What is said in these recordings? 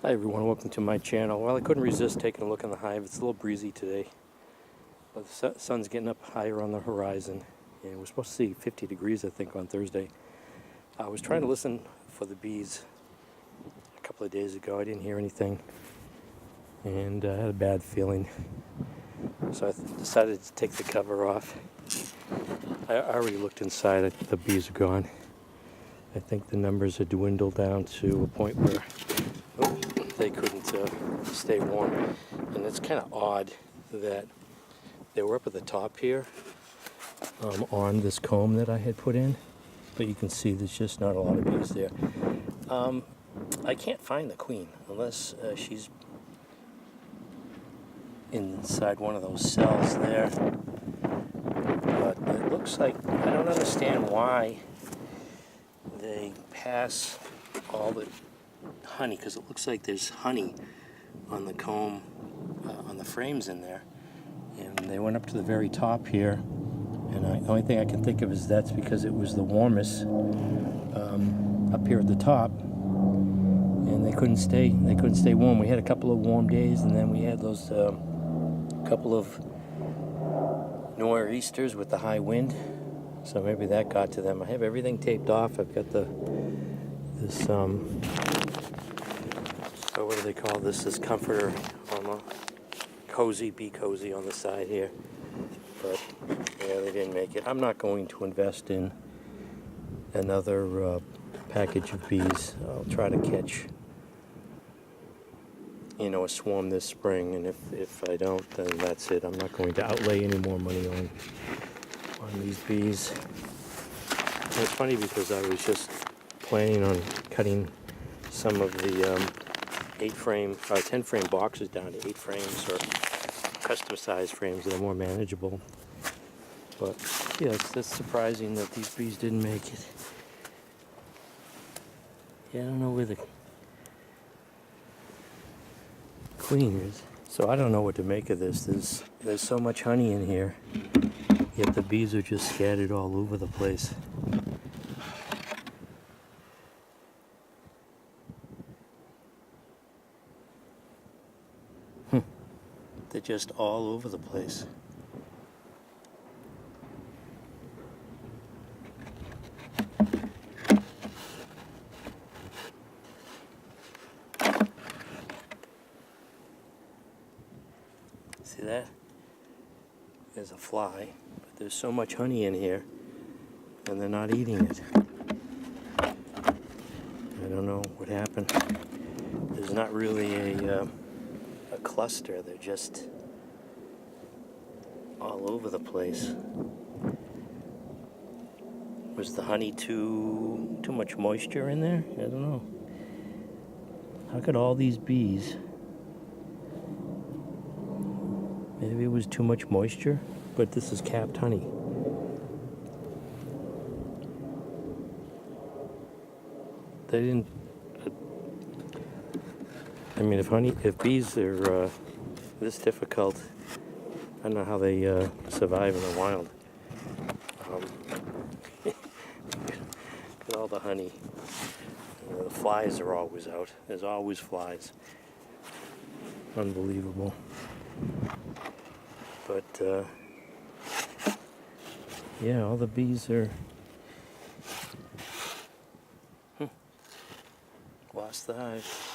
Hi everyone, welcome to my channel. Well, I couldn't resist taking a look in the hive. It's a little breezy today, but the sun's getting up higher on the horizon, and we're supposed to see 50 degrees, I think, on Thursday. I was trying to listen for the bees a couple of days ago. I didn't hear anything, and I had a bad feeling, so I decided to take the cover off. I already looked inside. The bees are gone. I think the numbers are dwindled down to a point where they couldn't stay warm. And it's kind of odd that they were up at the top here on this comb that I had put in, but you can see there's just not a lot of bees there. I can't find the queen unless she's inside one of those cells there. But it looks like, I don't understand why they pass all the honey, because it looks like there's honey on the comb, on the frames in there, and they went up to the very top here, and the only thing I can think of is that's because it was the warmest up here at the top, and they couldn't stay warm. We had a couple of warm days, and then we had those couple of nor'easters with the high wind, so maybe that got to them. I have everything taped off. I've got this what do they call this? This comforter on the cozy, be cozy on the side here. But yeah, they didn't make it. I'm not going to invest in another package of bees. I'll try to catch, a swarm this spring, and if I don't, then that's it. I'm not going to outlay any more money on these bees. And it's funny because I was just planning on cutting some of the 10 frame boxes down to 8 frames, or custom size frames that are more manageable. But yeah, it's surprising that these bees didn't make it. Yeah, I don't know where the queen is. So I don't know what to make of this. There's so much honey in here, yet the bees are just scattered all over the place. They're just all over the place. See that? There's a fly, but there's so much honey in here, and they're not eating it. I don't know what happened. There's not really a cluster. They're just all over the place. Was the honey too much moisture in there? I don't know. How could all these bees? Maybe it was too much moisture, but this is capped honey. They didn't. I mean, if bees are this difficult, I don't know how they survive in the wild. Look at all the honey. The flies are always out. There's always flies. Unbelievable. But yeah, all the bees are lost the hive.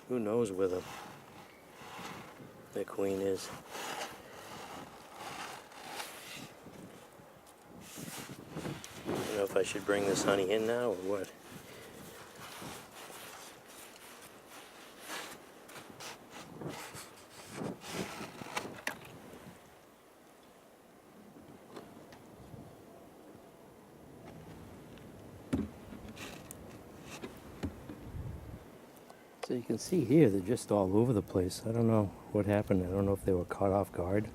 Who knows where the queen is? I don't know if I should bring this honey in now or what. So you can see here, they're just all over the place. I don't know what happened. I don't know if they were caught off guard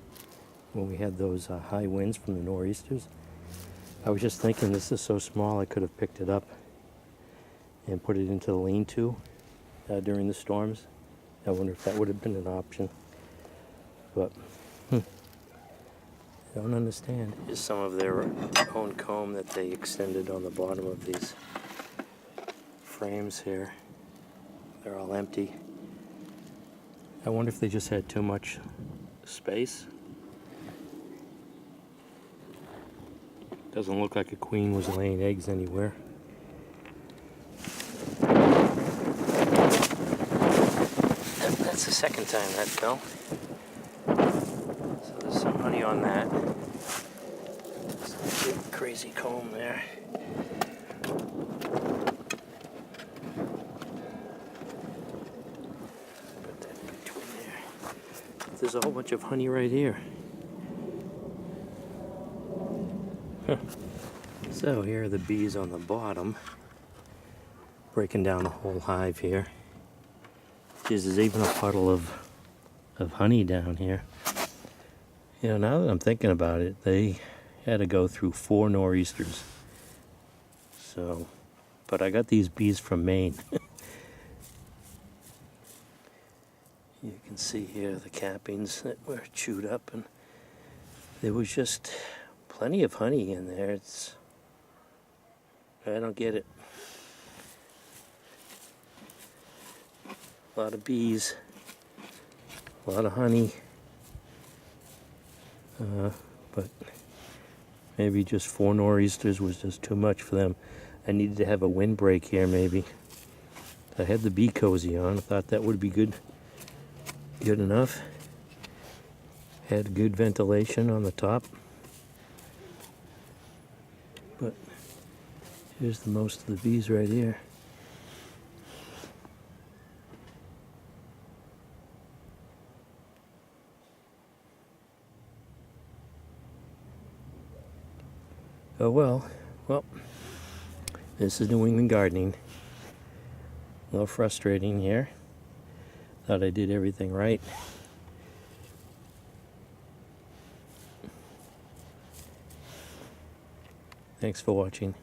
when we had those high winds from the nor'easters. I was just thinking, this is so small, I could have picked it up and put it into the lean-to during the storms. I wonder if that would have been an option. But I don't understand. Here's some of their own comb that they extended on the bottom of these frames here. They're all empty. I wonder if they just had too much space. Doesn't look like a queen was laying eggs anywhere. That's the second time that fell. So there's some honey on that. Some big crazy comb there. Put that in between there. There's a whole bunch of honey right here. Huh. So here are the bees on the bottom, breaking down the whole hive here. There's even a puddle of honey down here. You know, now that I'm thinking about it, they had to go through 4 nor'easters. So, but I got these bees from Maine. You can see here the cappings that were chewed up, and there was just plenty of honey in there. I don't get it. A lot of bees, a lot of honey, but maybe just 4 nor'easters was just too much for them. I needed to have a windbreak here, maybe. I had the bee cozy on. I thought that would be good enough. Had good ventilation on the top. But here's the most of the bees right here. Oh well, this is New England gardening. A little frustrating here. Thought I did everything right. Thanks for watching.